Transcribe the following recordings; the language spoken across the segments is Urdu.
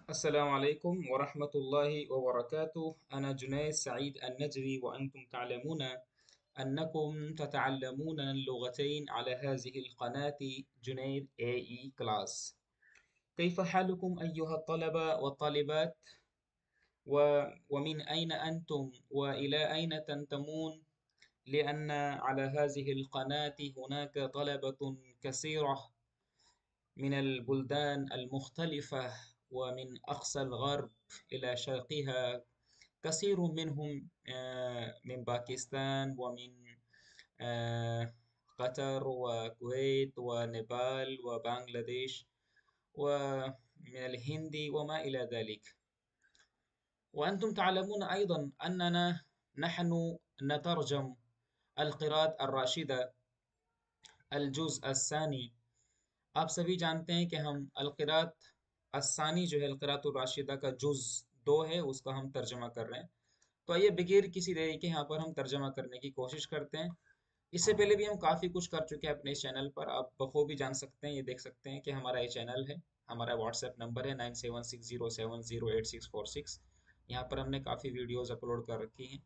السلام عليكم ورحمة الله وبركاته. أنا جنيد سعيد النجري، وأنتم تعلمون أنكم تتعلمون اللغتين على هذه القناة جنيد AE كلاس. كيف حالكم أيها الطلبة والطالبات؟ ومن أين أنتم وإلى أين تنتمون؟ لأن على هذه القناة هناك طلبة كثيرة من البلدان المختلفة، ومن أقصى الغرب إلى شرقها. كثير منهم من باكستان، ومن آه، قطر والكويت ونيبال وبنغلاديش، ومن الهند وما إلى ذلك. وأنتم تعلمون أيضا أننا نحن نترجم القراءة الراشدة الجزء الثاني. آپ سبھی جانتے ہیں کہ ہم القراءت الثانی جو ہے القراءت الراشدہ کا جز 2 ہے، اس کا ہم ترجمہ کر رہے ہیں۔ تو آئیے بغیر کسی دیری کے یہاں پر ہم ترجمہ کرنے کی کوشش کرتے ہیں۔ اس سے پہلے بھی ہم کافی کچھ کر چکے ہیں اپنے اس چینل پر، آپ بخوبی جان سکتے ہیں، یہ دیکھ سکتے ہیں کہ ہمارا یہ چینل ہے، ہمارا واٹس ایپ نمبر ہے 9760708646۔ یہاں پر ہم نے کافی ویڈیوز اپلوڈ کر رکھی ہیں،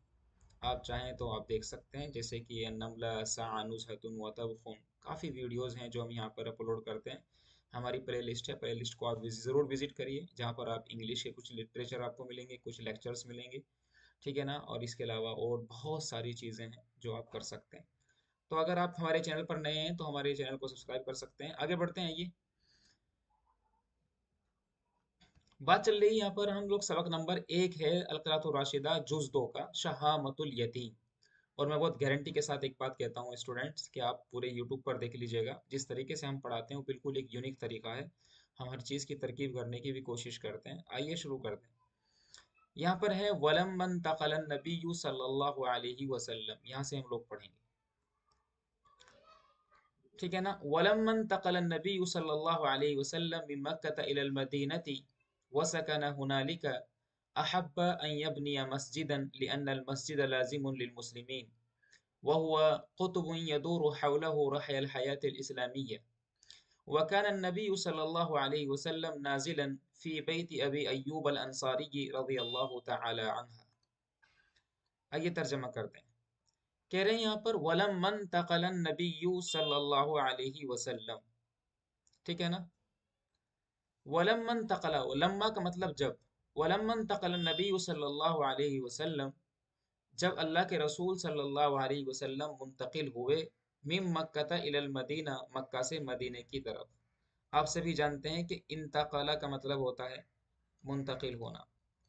آپ چاہیں تو آپ دیکھ سکتے ہیں، جیسے کہ النملہ سعنزۃ وطبخ، کافی ویڈیوز ہیں جو ہم یہاں پر اپلوڈ کرتے ہیں۔ ہماری پلے لسٹ ہے، پلے لسٹ کو آپ ضرور وزٹ کریے، جہاں پر آپ انگلش کے کچھ لٹریچر آپ کو ملیں گے، کچھ لیکچرز ملیں گے، ٹھیک ہے نا، اور اس کے علاوہ اور بہت ساری چیزیں ہیں جو آپ کر سکتے ہیں۔ تو اگر آپ ہمارے چینل پر نئے ہیں تو ہمارے چینل کو سبسکرائب کر سکتے ہیں۔ آگے بڑھتے ہیں، یہ بات چل رہی ہے یہاں پر ہم لوگ سبق نمبر 1 ہے القراءۃ الراشدہ جز 2 کا شہامۃ الیتیم۔ اور میں بہت گارنٹی کے ساتھ ایک بات کہتا ہوں اسٹوڈنٹس کہ آپ پورے یوٹیوب پر دیکھ لیجئے گا، جس طریقے سے ہم پڑھاتے ہیں وہ بالکل ایک یونیک طریقہ ہے، ہم ہر چیز کی ترکیب کرنے کی بھی کوشش کرتے ہیں۔ آئیے شروع کرتے ہیں۔ یہاں پر ہے وَلَمَّا انتقل النبی صلی اللہ علیہ وسلم، یہاں سے ہم لوگ پڑھیں گے، ٹھیک ہے نا۔ وَلَمَّا انتقل النبی صلی اللہ علیہ وسلم من مکۃ الی المدینۃ وسکن هنالک احب ان یبنی مسجدا لأن المسجد لازم للمسلمین وهو قطب يدور حوله رحي الحياة الإسلامية. وكان النبي صلى الله عليه وسلم نازلا في بيت أبي أيوب الأنصاري رضي الله تعالى عنها. آئیے ترجمہ کرتے ہیں، کہہ رہے ہیں یہاں پر وَلَمَّا انتقل النبی صلی اللہ علیہ وسلم، ٹھیک ہے نا۔ وَلَمَّا انتقل، لما کا مطلب جب، وَلَمَّا انتقل النبی صلی اللہ علیہ وسلم، جب اللہ کے رسول صلی اللہ علیہ وسلم منتقل ہوئے، من مکہ الی المدینہ، مکہ سے مدینے کی طرف۔ آپ سبھی جانتے ہیں کہ انتقالہ کا مطلب ہوتا ہے منتقل ہونا،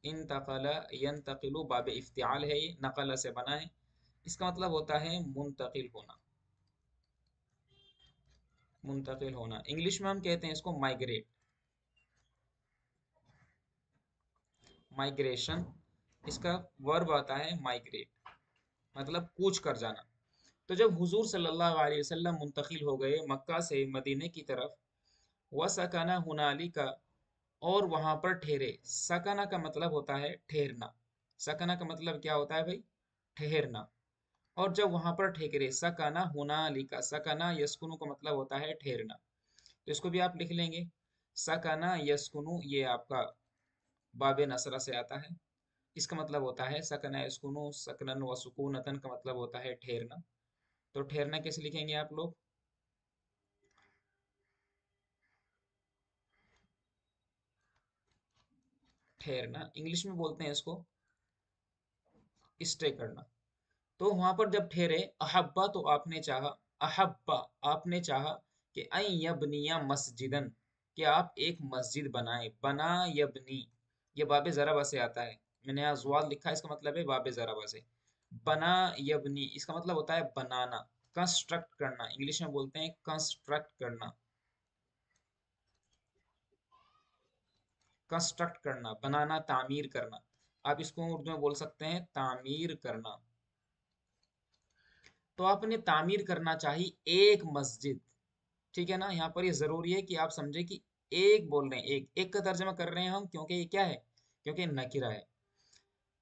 انتقل ینتقل باب افتعال ہے، یہ نقل سے بنا ہے، اس کا مطلب ہوتا ہے منتقل ہونا، منتقل ہونا۔ انگلش میں ہم کہتے ہیں اس کو مائگریٹ، مائگریشن، اس کا ورب آتا ہے مائگریٹ، مطلب کوچ کر جانا۔ تو جب حضور صلی اللہ علیہ وسلم منتقل ہو گئے مکہ سے مدینے کی طرف، وَسَكَنَ هُنَالِكَ، اور وہاں پر ٹھہرے۔ سکنا کا مطلب ہوتا ہے ٹھہرنا، سکنا کا مطلب کیا ہوتا ہے بھائی؟ ٹھہرنا۔ اور جب وہاں پر ٹھہرے، سکنا هُنَالِكَ، سکنا یسکنو کا مطلب ہوتا ہے ٹھہرنا، تو اس کو بھی آپ لکھ لیں گے، سکنا یسکنو، یہ آپ کا باب نصرہ سے آتا ہے، اس کا مطلب ہوتا ہے سکنا یسکنو، سکنن و سکونتن کا مطلب ہوتا ہے ٹھہرنا۔ تو ٹھہرنا کیسے لکھیں گے آپ لوگ؟ ٹھہرنا، انگلش میں بولتے ہیں اس کو اسٹے کرنا۔ تو وہاں پر جب ٹھہرے، احبا تو آپ نے چاہا، احبا آپ نے چاہا کہ این یبنیا مسجدن، کہ آپ ایک مسجد بنائیں، بنا یبنی، یہ باب ضربہ سے آتا ہے، میں نے یہاں زوال لکھا ہے، اس کا مطلب ہے باب ضربہ سے، بنا یبنی، اس کا مطلب ہوتا ہے بنانا، کنسٹرکٹ کرنا، انگلش میں بولتے ہیں کنسٹرکٹ کرنا، کنسٹرکٹ کرنا، بنانا، تعمیر کرنا، آپ اس کو اردو میں بول سکتے ہیں تعمیر کرنا۔ تو آپ نے تعمیر کرنا چاہی ایک مسجد، ٹھیک ہے نا۔ یہاں پر یہ ضروری ہے کہ آپ سمجھے کہ ایک بول رہے ہیں، ایک ایک کا ترجمہ کر رہے ہیں ہم، کیونکہ یہ کیا ہے؟ کیونکہ یہ نکرہ ہے۔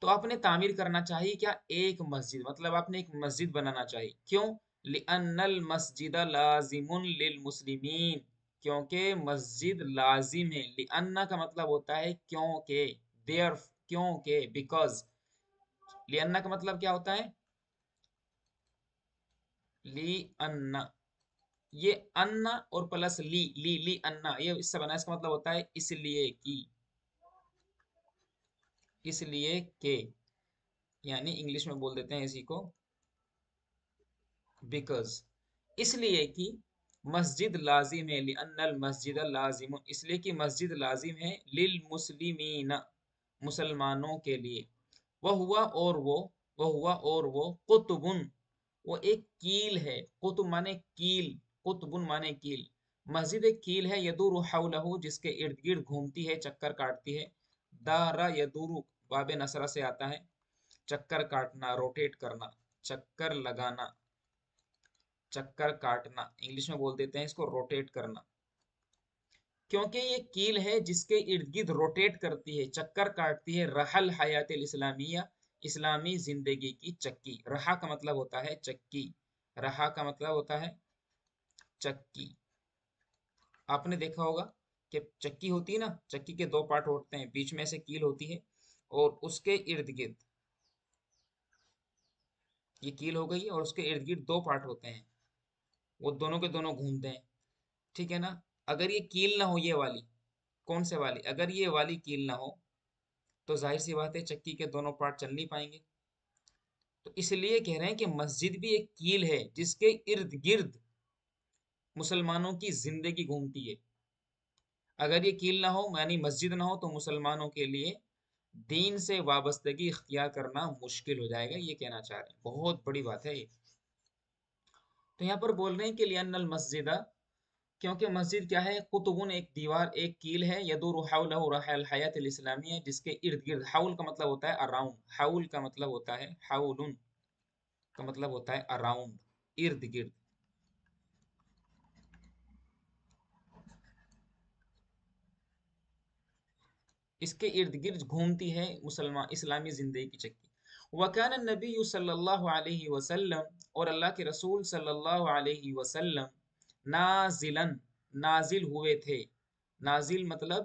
تو آپ نے تعمیر کرنا چاہی کیا؟ ایک مسجد، مطلب آپ نے ایک مسجد بنانا چاہی، کیوں؟ لِأَنَّ الْمَسْجِدَ لَازِمٌ لِلْمُسْلِمِينَ، کیونکہ مسجد لازم ہے. لِأَنَّ کا مطلب ہوتا ہے کیونکہ، دیر، کیونکہ، بیکاز. لِأَنَّ کا مطلب کیا ہوتا ہے؟ لِأَنَّ، یہ انا اور پلس لی انا، یہ اس سے بنا، اس کا مطلب ہوتا ہے اس لیے کی، اس لیے کہ، یعنی انگلش میں بول دیتے ہیں اسی کو بیکاز. اس لیے کہ مسجد لازم ہے. لأن المسجد لازم، اس لیے کہ مسجد لازم ہے. للمسلمین، مسلمانوں کے لیے. وہ ہوا اور وہ قطبن، وہ ایک کیل ہے. قطب مانے کیل، قطبن مانے کیل. مسجد ایک کیل ہے. یدور حولہ، جس کے ارد گرد گھومتی ہے، چکر کاٹتی ہے. دارا یدور باب نصرہ سے آتا ہے، چکر کاٹنا، روٹیٹ کرنا، چکر لگانا، چکر کاٹنا. انگلش میں بول دیتے ہیں اس کو روٹیٹ کرنا. کیونکہ یہ کیل ہے جس کے ارد گرد روٹیٹ کرتی ہے، چکر کاٹتی ہے. رحل حیات الاسلامیہ، اسلامی زندگی کی چکی. رہا کا مطلب ہوتا ہے چکی، رہا کا مطلب ہوتا ہے چکی. آپ نے دیکھا ہوگا کہ چکی ہوتی ہے نا، چکی کے دو پارٹ ہوتے ہیں، بیچ میں سے کیل ہوتی ہے اور اس کے ارد گرد، یہ کیل ہو گئی اور اس کے ارد گرد دو پارٹ ہوتے ہیں، وہ دونوں کے دونوں گھومتے ہیں. ٹھیک ہے نا. اگر یہ کیل نہ ہو، یہ والی، کون سے والی، اگر یہ والی کیل نہ ہو تو ظاہر سی بات ہے چکی کے دونوں پارٹ چل نہیں پائیں گے. تو اس لیے کہہ رہے ہیں کہ مسجد بھی ایک کیل ہے جس کے ارد گرد مسلمانوں کی زندگی گھومتی ہے. اگر یہ کیل نہ ہو، یعنی مسجد نہ ہو، تو مسلمانوں کے لیے دین سے وابستگی اختیار کرنا مشکل ہو جائے گا. یہ کہنا چاہ رہے ہیں، بہت بڑی بات ہے یہ. تو یہاں پر بول رہے ہیں کہ لِأَنَّ الْمَسْجِدَ، کیونکہ مسجد کیا ہے؟ قطبن، ایک دیوار، ایک کیل ہے. یدور حولہ رحل الحیات الاسلامیہ، جس کے ارد گرد. حول کا مطلب ہوتا ہے اراؤنڈ، حول کا مطلب ہوتا ہے، حولن کا مطلب ہوتا ہے اراؤنڈ، ارد گرد. اس کے ارد گرد گھومتی ہے مسلمان اسلامی زندگی کی چکی. وَكَانَ النَّبِيُّ صلی اللہ علیہ وسلم، اور اللہ کے رسول صلی اللہ علیہ وسلم، نازلاً، نازل ہوئے تھے. نازل مطلب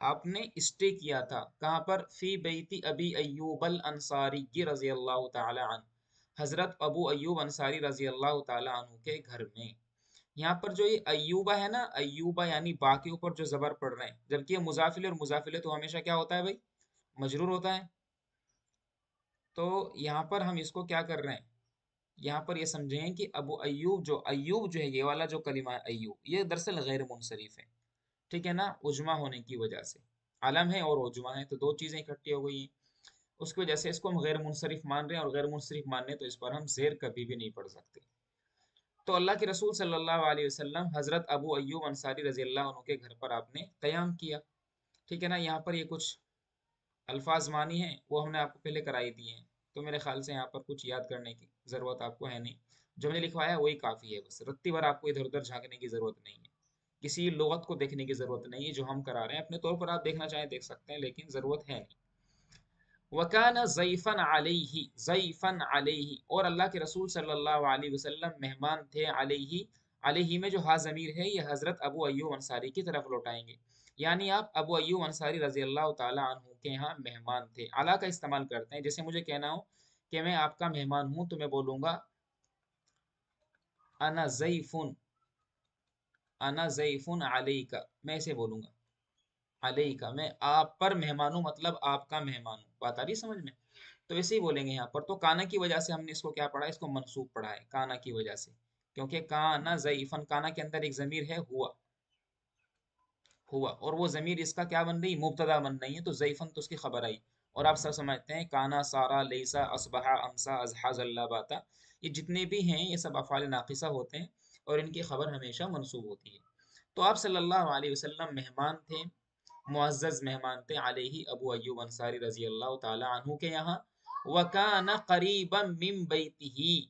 آپ نے اسٹے کیا تھا. کہاں پر؟ فی بیتی ابی ایوب الانصاری رضی اللہ تعالی عنہ، حضرت ابو ایوب انصاری رضی اللہ تعالی عنہ کے گھر میں. یہاں پر جو یہ ایوبہ ہے نا، ایوبہ یعنی با کے اوپر جو زبر پڑ رہے ہیں، جبکہ یہ مضافل اور مضافل تو ہمیشہ کیا ہوتا ہے بھائی؟ مجرور ہوتا ہے. تو یہاں پر ہم اس کو کیا کر رہے ہیں؟ یہاں پر یہ سمجھیں کہ ابو ایوب، جو ایوب جو ہے، یہ والا جو کلمہ ہے ایوب، یہ دراصل غیر منصرف ہے. ٹھیک ہے نا، عجمہ ہونے کی وجہ سے. علم ہے اور عجمہ ہے، تو دو چیزیں اکٹھی ہو گئی ہیں. اس کی وجہ سے اس کو ہم غیر منصرف مان رہے ہیں، اور غیر منصرف ماننے تو اس پر ہم زیر کبھی بھی نہیں پڑھ سکتے. تو اللہ کے رسول صلی اللہ علیہ وسلم حضرت ابو ایوب انصاری رضی اللہ عنہ کے گھر پر آپ نے قیام کیا. ٹھیک ہے نا. یہاں پر یہ کچھ الفاظ مانی ہیں، وہ ہم نے آپ کو پہلے کرائی دی ہیں، تو میرے خیال سے یہاں پر کچھ یاد کرنے کی ضرورت آپ کو ہے نہیں. جو میں نے لکھوایا وہی کافی ہے، بس رتی بھر آپ کو ادھر ادھر جھانکنے کی ضرورت نہیں ہے، کسی لغت کو دیکھنے کی ضرورت نہیں ہے. جو ہم کرا رہے ہیں اپنے طور پر آپ دیکھنا چاہیں دیکھ سکتے ہیں، لیکن ضرورت ہے نہیں. وَكَانَ ضَيْفًا عَلَيْهِ، ضَيْفًا عَلَيْهِ، اور اللہ کے رسول صلی اللہ علیہ وسلم مہمان تھے. علیہ، علیہ میں جو ہا ضمیر ہے یہ حضرت ابو ایوب انصاری کی طرف لوٹائیں گے. یعنی آپ ابو ایوب انصاری رضی اللہ تعالی عنہ کے یہاں مہمان تھے. اعلیٰ کا استعمال کرتے ہیں. جیسے مجھے کہنا ہو کہ میں آپ کا مہمان ہوں، تو میں بولوں گا انا ضیفن، انا ضیفن علیک، میں ایسے بولوں گا. علیہ کا، میں آپ پر مہمان ہوں، مطلب آپ کا مہمان ہوں. بات آ رہی سمجھ میں؟ تو ایسے ہی بولیں گے یہاں پر. تو کانا کی وجہ سے ہم نے اس کو کیا پڑھا ہے؟ اس کو منصوب پڑھا ہے کانا کی وجہ سے، کیونکہ کانا ضعیفن، کانا کے اندر ایک ضمیر ہے ہوا، ہوا، اور وہ ضمیر اس کا کیا بن رہی؟ مبتدا بن رہی ہے. تو ضعیفن تو اس کی خبر آئی. اور آپ سب سمجھتے ہیں کانا، سارا، لیسا، اصبحا، امسا، ازحا، ذلا، باتا، یہ جتنے بھی ہیں یہ سب افعال ناقصہ ہوتے ہیں اور ان کی خبر ہمیشہ منصوب ہوتی ہے. تو آپ صلی اللہ علیہ وسلم مہمان تھے، معزز مہمان تھے. علیہ، ابو ایوب انصاری رضی اللہ تعالی عنہ کے یہاں. وَكَانَ قَرِيبًا مِّن بَيْتِهِ،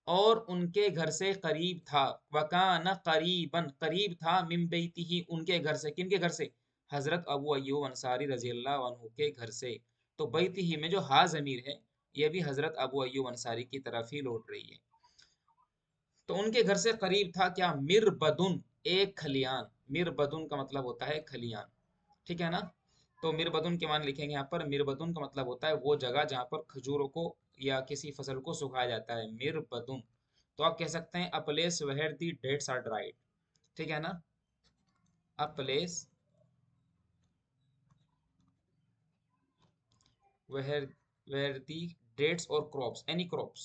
اور ان کے گھر سے قریب تھا. وَكَانَ قَرِيبًا، قریب تھا. مِّن بَيْتِهِ، ان کے گھر سے. کن کے گھر سے؟ حضرت ابو ایوب انصاری رضی اللہ عنہ کے گھر سے. تو بیتہ میں جو ہا ضمیر ہے یہ بھی حضرت ابو ایوب انصاری کی طرف ہی لوٹ رہی ہے. تو ان کے گھر سے قریب تھا کیا؟ مربدن، ایک کھلیان، مربدن کا مطلب ہوتا ہے کھلیان، ٹھیک ہے نا؟ تو مربدن کے معنی لکھیں گے یہاں پر، مربدن کا مطلب ہوتا ہے وہ جگہ جہاں پر کھجوروں کو یا کسی فصل کو سکھایا جاتا ہے، مربدن۔ تو آپ کہہ سکتے ہیں a place where the dates are dried، ٹھیک ہے نا؟ a place where the dates or crops, any crops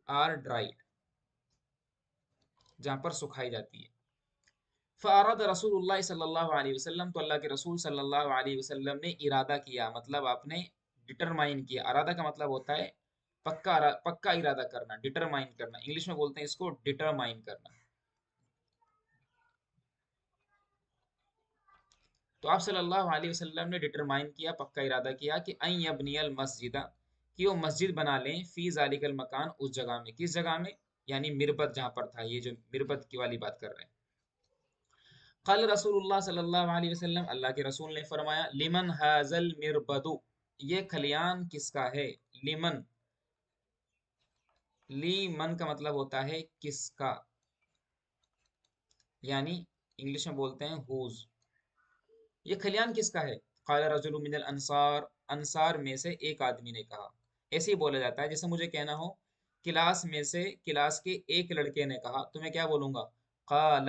are dried، جہاں پر سکھائی جاتی ہے۔ فاراد رسول اللہ صلی اللہ علیہ وسلم، تو اللہ کے رسول صلی اللہ علیہ وسلم نے ارادہ کیا، مطلب آپ نے ڈٹرمائن کیا۔ ارادہ کا مطلب ہوتا ہے پکا ارادہ کرنا، ڈٹرمائن کرنا، انگلش میں بولتے ہیں اس کو ڈٹرمائن کرنا۔ تو آپ صلی اللہ علیہ وسلم نے ڈٹرمائن کیا، پکا ارادہ کیا کہ ان یبنی المسجد، کہ وہ مسجد بنا لیں، فی ذالک المکان، اس جگہ میں، کس جگہ میں؟ یعنی مربد جہاں پر تھا، یہ جو مربد کی والی بات کر رہے ہیں۔ قال رسول اللہ صلی اللہ علیہ وسلم، اللہ کے رسول نے فرمایا، لمن ھذا المربد، یہ کھلیان کس کا ہے؟ لمن، لی من کا مطلب ہوتا ہے کس کا، یعنی انگلش میں بولتے ہیں ہوز، یہ کھلیان کس کا ہے؟ قال رجل من الانصار، انصار میں سے ایک آدمی نے کہا۔ ایسے ہی بولا جاتا ہے جیسے مجھے کہنا ہو کلاس میں سے، کلاس کے ایک لڑکے نے کہا، تو میں کیا بولوں گا؟ قال،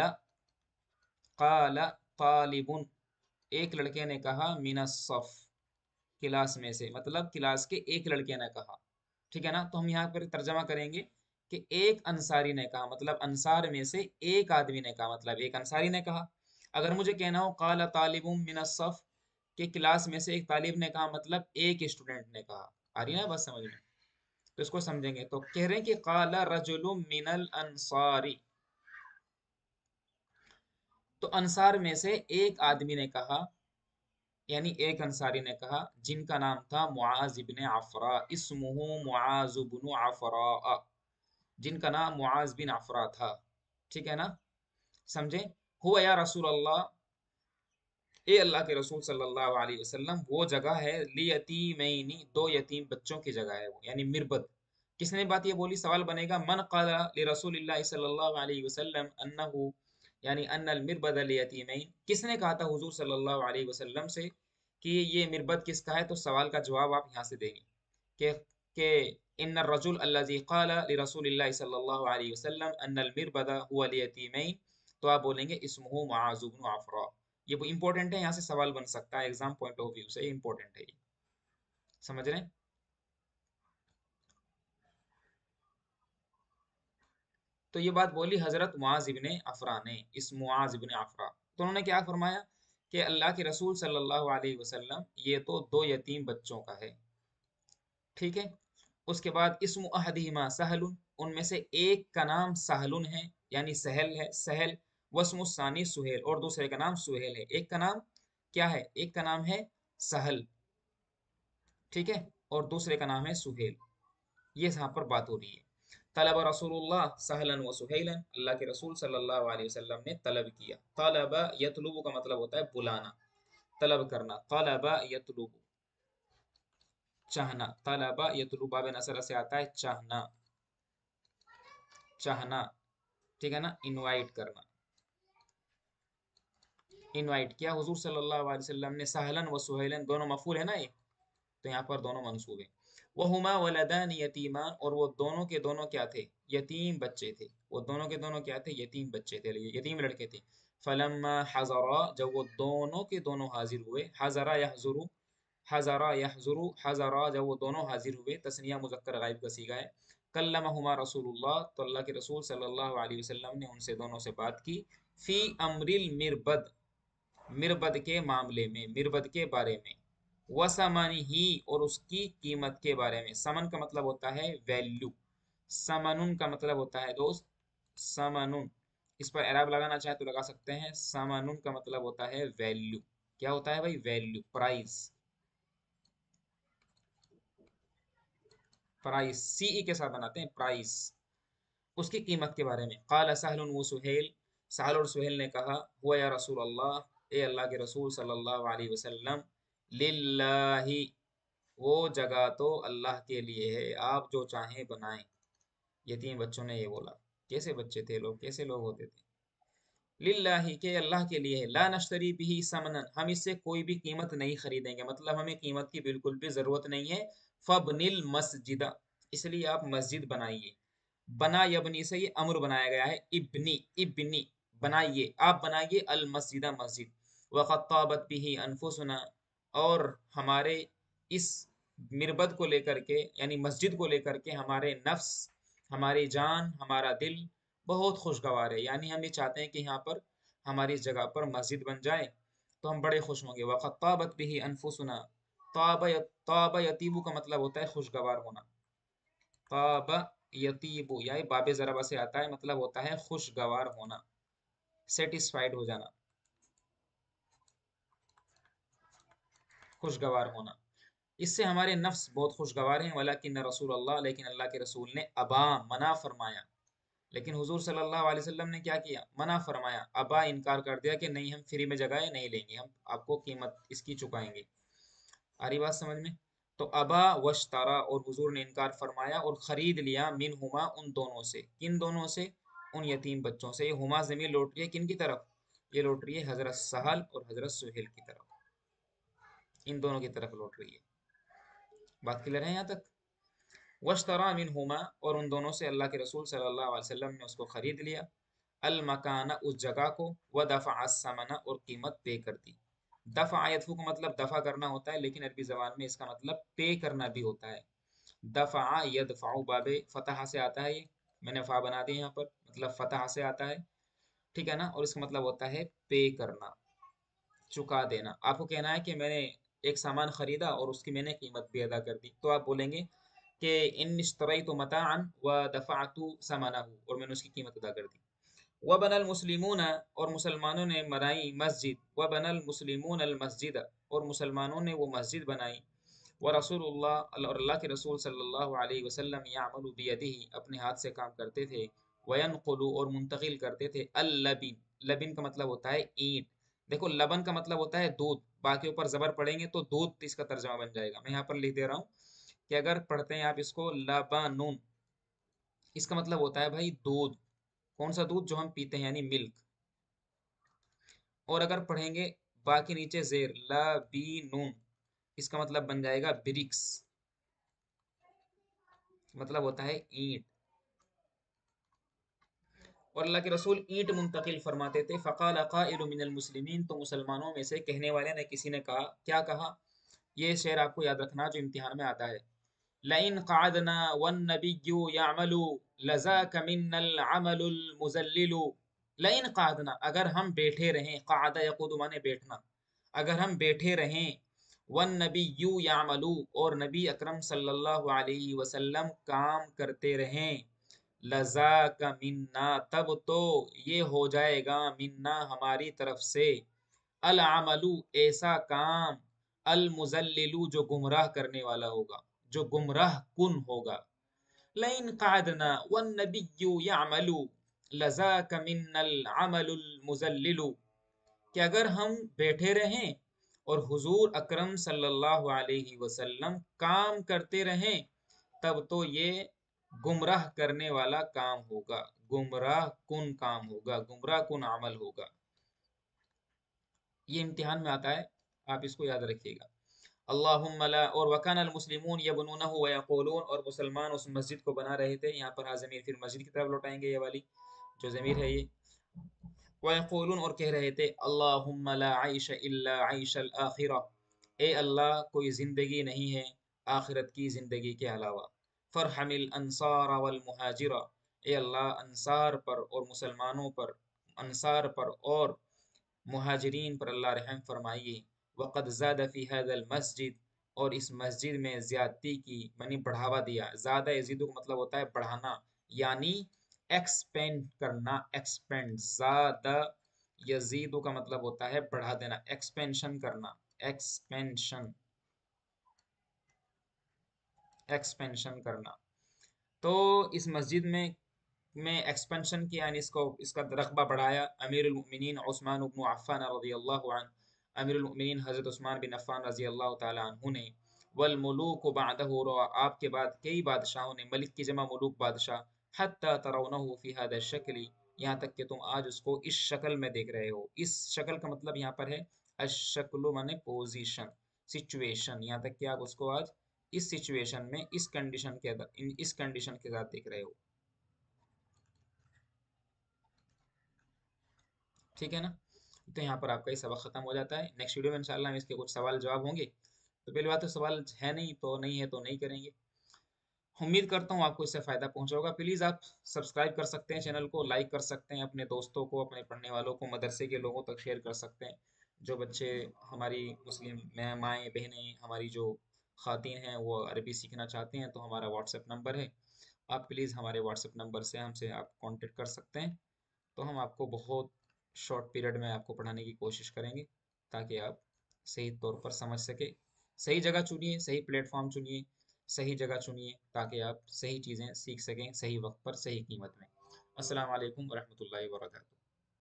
قال طالب، ایک لڑکے نے کہا، من الصف، کلاس میں سے، مطلب کلاس کے ایک لڑکے نے کہا، ٹھیک ہے نا؟ تو ہم یہاں پر ترجمہ کریں گے کہ ایک انصاری نے کہا، مطلب انصار میں سے ایک آدمی نے کہا، مطلب ایک انصاری نے کہا۔ اگر مجھے کہنا ہو قال طالب من الصف، کہ کلاس میں سے ایک طالب نے کہا، مطلب ایک اسٹوڈنٹ نے کہا۔ آ رہی ہے نا بات سمجھ میں؟ تو اس کو سمجھیں گے، تو کہہ رہے ہیں کہ قال رجل من الانصاری، تو انصار میں سے ایک آدمی نے کہا، یعنی ایک انصاری نے کہا، جن کا نام تھا معاذ بن عفراء، اسمہ معاذ بن عفراء، جن کا نام معاذ بن عفراء تھا، ٹھیک ہے نا؟ سمجھے؟ ہوا یا رسول اللہ، اے اللہ کے رسول صلی اللہ علیہ وسلم، وہ جگہ ہے لیتیمین، دو یتیم بچوں کی جگہ ہے وہ، یعنی مربد۔ کس نے بات یہ بولی؟ سوال بنے گا، من قال لرسول اللہ صلی اللہ علیہ وسلم انہ، یعنی ان المربد لیتیمین، کس نے کہا تھا حضور صلی اللہ علیہ وسلم سے کہ یہ مربد کس کا ہے؟ تو سوال کا جواب آپ یہاں سے دیں گے کہ ان الرجل الذي قال لرسول اللہ صلی اللہ علیہ وسلم ان المربد هو لیتیمین، تو آپ بولیں گے اسمہ معاذ بن عفراء۔ یہ وہ امپورٹنٹ ہے، یہاں سے سوال بن سکتا ہے ایگزام پوائنٹ آف ویو سے، امپورٹنٹ ہے یہ، سمجھ رہے ہیں؟ تو یہ بات بولی حضرت معاذ ابن عفراء نے، اس معاذ ابن عفراء، تو انہوں نے کیا فرمایا کہ اللہ کے رسول صلی اللہ علیہ وسلم، یہ تو دو یتیم بچوں کا ہے، ٹھیک ہے؟ اس کے بعد اسم احدہما سہل، ان میں سے ایک کا نام سہل ہے، یعنی سہل ہے، سہل، واسم الثانی سہیل، اور دوسرے کا نام سہیل ہے۔ ایک کا نام کیا ہے؟ ایک کا نام ہے سہل، ٹھیک ہے، اور دوسرے کا نام ہے سہیل، یہ یہاں پر بات ہو رہی ہے۔ طلب رسول اللہ سہلا و سہیلا، اللہ کے رسول صلی اللہ علیہ وسلم نے طلب کیا۔ طلب یطلب کا مطلب ہوتا ہے بلانا، طلب کرنا، طلب یطلب، چاہنا، طلب یطلب باب نصر سے آتا ہے چاہنا، چاہنا، ٹھیک ہے نا؟ انوائٹ کرنا، انوائٹ کیا حضور صلی اللہ علیہ وسلم نے، سہلن و سہیلن دونوں مفعول ہے نا یہ، تو یہاں پر دونوں منصوب ہیں۔ وہما ولدان یتیمان، اور وہ دونوں کے دونوں کیا تھے؟ یتیم بچے تھے، وہ دونوں کے دونوں کیا تھے؟ یتیم بچے تھے، یتیم لڑکے تھے۔ فلما حضرا، جب وہ دونوں کے دونوں حاضر ہوئے، حضرا یحضرو، حضرا یحضرو، حضرا جب وہ دونوں حاضر ہوئے، تثنیہ مذکر غائب کا صیغہ ہے۔ کلمہما رسول اللہ، تو اللہ کے رسول صلی اللہ علیہ وسلم نے ان سے دونوں سے بات کی، فی امر المربد، مربد کے معاملے میں، مربد کے بارے میں، وسمن ہی، اور اس کی قیمت کے بارے میں۔ سمن کا مطلب ہوتا ہے ویلیو، سمنن کا مطلب ہوتا ہے دوست، سمنن، اس پر اعراب لگانا چاہے تو لگا سکتے ہیں، سمنن کا مطلب ہوتا ہے ویلیو، کیا ہوتا ہے بھائی؟ ویلیو، پرائز، پرائز سی ای کے ساتھ بناتے ہیں پرائز، اس کی قیمت کے بارے میں۔ قال سہل و سہیل، سہل اور سہیل نے کہا، ہوا یا رسول اللہ، اے اللہ کے رسول صلی اللہ علیہ وسلم، للہ، وہ جگہ تو اللہ کے لیے ہے، آپ جو چاہیں بنائیں۔ یتیم بچوں نے یہ بولا۔ کیسے بچے تھے لوگ، کیسے لوگ ہوتے تھے؟ للہ کہ اللہ کے لیے ہے، لا نشتری بھی ثمنا، ہم اس سے کوئی بھی قیمت نہیں خریدیں گے، مطلب ہمیں قیمت کی بالکل بھی ضرورت نہیں ہے۔ فبن المسجد، اس لیے آپ مسجد بنائیے۔ بنا یبنی سے یہ امر بنایا گیا ہے، ابنی ابنی بنائیے، آپ بنائیے المسجد مسجد۔ وقد طابت به انفسنا، اور ہمارے اس مربد کو لے کر کے یعنی مسجد کو لے کر کے ہمارے نفس، ہماری جان، ہمارا دل بہت خوشگوار ہے، یعنی ہم یہ چاہتے ہیں کہ یہاں پر ہماری اس جگہ پر مسجد بن جائے تو ہم بڑے خوش ہوں گے۔ وقد طابت به انفسنا، طاب طاب یطیب کا مطلب ہوتا ہے خوشگوار ہونا۔ طاب یطیب یعنی باب ضربہ سے آتا ہے، مطلب ہوتا ہے خوشگوار ہونا، سیٹسفائیڈ ہو جانا، خوشگوار ہونا۔ اس سے ہمارے نفس بہت خوشگوار ہیں۔ ولیکن رسول اللہ، لیکن اللہ کے رسول نے ابا منع فرمایا، لیکن حضور صلی اللہ علیہ وسلم نے کیا کیا؟ منع فرمایا، ابا انکار کر دیا کہ نہیں ہم فری میں جگہ نہیں لیں گے، ہم آپ کو قیمت اس کی چکائیں گے۔ آ رہی بات سمجھ میں؟ تو ابا وشترا، اور حضور نے انکار فرمایا اور خرید لیا، منہما ان دونوں سے۔ کن دونوں سے؟ ان یتیم بچوں سے۔ یہ ہما ضمیر لوٹ رہی ہے کن کی طرف؟ یہ لوٹ رہی ہے حضرت سہل اور حضرت سہیل کی طرف، ان دونوں کی طرف لوٹ رہی ہے۔ بات کلیئر ہے یہاں تک؟ وشترا منہما، اور ان دونوں سے اللہ کے رسول صلی اللہ علیہ وسلم نے اس کو خرید لیا، المکانہ اس جگہ کو، ودفع الثمن اور قیمت پے کر دی۔ دفع یدفع کا مطلب دفع کرنا ہوتا ہے، لیکن عربی زبان میں اس کا مطلب پے کرنا بھی ہوتا ہے۔ دفع یدفع باب فتح سے آتا ہے، یہ میں نے فا بنا دی یہاں پر، مطلب فتح سے آتا ہے، ٹھیک ہے نا، اور اس کا مطلب ہوتا ہے پے کرنا، چکا دینا۔ آپ کو کہنا ہے کہ میں نے ایک سامان خریدا اور اس کی میں نے قیمت بھی ادا کر دی، تو آپ بولیں گے کہ ان اشتریت متاعا ودفعت ثمنه، اور میں نے اس کی قیمت ادا کر دی۔ وبنى المسلمون، اور مسلمانوں نے بنائی مسجد، وبنى المسلمون المسجد، اور مسلمانوں نے وہ مسجد بنائی۔ ورسول اللہ، اور اللہ کے رسول صلی اللہ علیہ وسلم یعمل بیدہ، اپنے ہاتھ سے کام کرتے تھے، وینقل، اور منتقل کرتے تھے، اللبن، لبن کا مطلب ہوتا ہے اینٹ۔ دیکھو لبن کا مطلب ہوتا ہے دودھ، باقی اوپر زبر پڑھیں گے تو دودھ اس کا ترجمہ بن جائے گا۔ میں یہاں پر لکھ دے رہا ہوں کہ اگر پڑھتے ہیں آپ اس کو لبنون، اس کا مطلب ہوتا ہے بھائی دودھ، کون سا دودھ؟ جو ہم پیتے ہیں یعنی ملک۔ اور اگر پڑھیں گے باقی نیچے زیر لبنون، اس کا مطلب بن جائے گا برکس، مطلب ہوتا ہے اینٹ۔ اور اللہ کے رسول اینٹ منتقل فرماتے تھے۔ فقال قائل من المسلمین، تو مسلمانوں میں سے کہنے والے نے کسی نے کہا، کیا کہا؟ یہ شعر آپ کو یاد رکھنا جو امتحان میں آتا ہے۔ لئن قعدنا والنبی یعمل لذاک منا العمل المزلل۔ لئن قعدنا، اگر ہم بیٹھے رہیں، قعد یقعد مانے بیٹھنا، اگر ہم بیٹھے رہیں، والنبی یعمل، اور نبی اکرم صلی اللہ علیہ وسلم کام کرتے رہیں، لذاک منا، تب تو یہ ہو جائے گا، منا ہماری طرف سے، العمل ایسا کام، المزلل جو گمراہ کرنے والا ہوگا، جو گمراہ کن ہوگا۔ لئن قعدنا والنبی یعمل لذاک منا العمل المزلل، کہ اگر ہم بیٹھے رہیں اور حضور اکرم صلی اللہ علیہ وسلم کام کرتے رہیں، تب تو یہ گمراہ کرنے والا کام ہوگا، گمراہ کن کام ہوگا، گمراہ کن عمل ہوگا۔ یہ امتحان میں آتا ہے، آپ اس کو یاد رکھیے گا۔ اللہم لا، اور وکان المسلمون یبنونہ ویقولون، اور مسلمان اس مسجد کو بنا رہے تھے، یہاں پر ہاں ضمیر پھر مسجد کی طرف لوٹائیں گے، یہ والی جو ضمیر ہے یہ، ویقولون، اور کہہ رہے تھے، اللہم لا عیش الا عیش الآخرہ، اے اللہ کوئی زندگی نہیں ہے آخرت کی زندگی کے علاوہ، فرحم الانصار والمہاجرہ، اے اللہ انصار پر اور مسلمانوں پر، انصار پر اور مہاجرین پر اللہ رحم فرمائیے۔ وقد زاد فی هذا المسجد، اور اس مسجد میں زیادتی کی، یعنی بڑھاوا دیا۔ زیادہ یزیدو کا مطلب ہوتا ہے بڑھانا، یعنی ایکسپینڈ کرنا، ایکسپینڈ، زیادہ یزیدو کا مطلب ہوتا ہے بڑھا دینا، ایکسپینشن کرنا، ایکسپینشن، ایکسپینشن کرنا۔ تو اس مسجد میں ایکسپینشن کیا، یعنی اس کا رقبہ بڑھایا۔ امیر المؤمنین عثمان بن عفان رضی اللہ عنہ، امیر المؤمنین حضرت عثمان بن عفان رضی اللہ تعالی عنہ نے، والملوک بعدہ، اور آپ کے بعد کئی بادشاہوں نے، ملک کی جمع ملوک بادشاہ، حتی ترونہ فی ھذا الشکل، یہاں تک کہ تم آج اس کو اس شکل میں دیکھ رہے ہو. اس شکل کا مطلب یہاں پر ہے الشکل مانے پوزیشن، سچویشن، یہاں تک کہ آپ اس کو آج اس سچویشن میں، اس کنڈیشن کے اس کنڈیشن کے ساتھ دیکھ رہے ہو. ٹھیک ہے نا. تو یہاں پر آپ کا یہ سبق ختم ہو جاتا ہے. نیکسٹ ویڈیو میں انشاءاللہ ہم اس کے کچھ سوال جواب ہوں گے. تو پہلی بات تو سوال ہے نہیں، تو نہیں ہے تو نہیں کریں گے. امید کرتا ہوں آپ کو اس سے فائدہ پہنچا ہوگا. پلیز آپ سبسکرائب کر سکتے ہیں چینل کو، لائک کر سکتے ہیں، اپنے دوستوں کو، اپنے پڑھنے والوں کو، مدرسے کے لوگوں تک شیئر کر سکتے ہیں. جو بچے ہماری مسلم مائیں بہنیں، ہماری جو خواتین ہیں وہ عربی سیکھنا چاہتے ہیں تو ہمارا واٹس ایپ نمبر ہے. آپ پلیز ہمارے واٹس ایپ نمبر سے ہم سے آپ کانٹیکٹ کر سکتے ہیں. تو ہم آپ کو بہت شارٹ پیریڈ میں آپ کو پڑھانے کی کوشش کریں گے تاکہ آپ صحیح طور پر سمجھ سکے. صحیح جگہ چنیے، صحیح پلیٹ فارم چنیے، صحیح جگہ چنیے تاکہ آپ صحیح چیزیں سیکھ سکیں صحیح وقت پر صحیح قیمت میں. السلام علیکم ورحمۃ اللہ وبرکاتہ.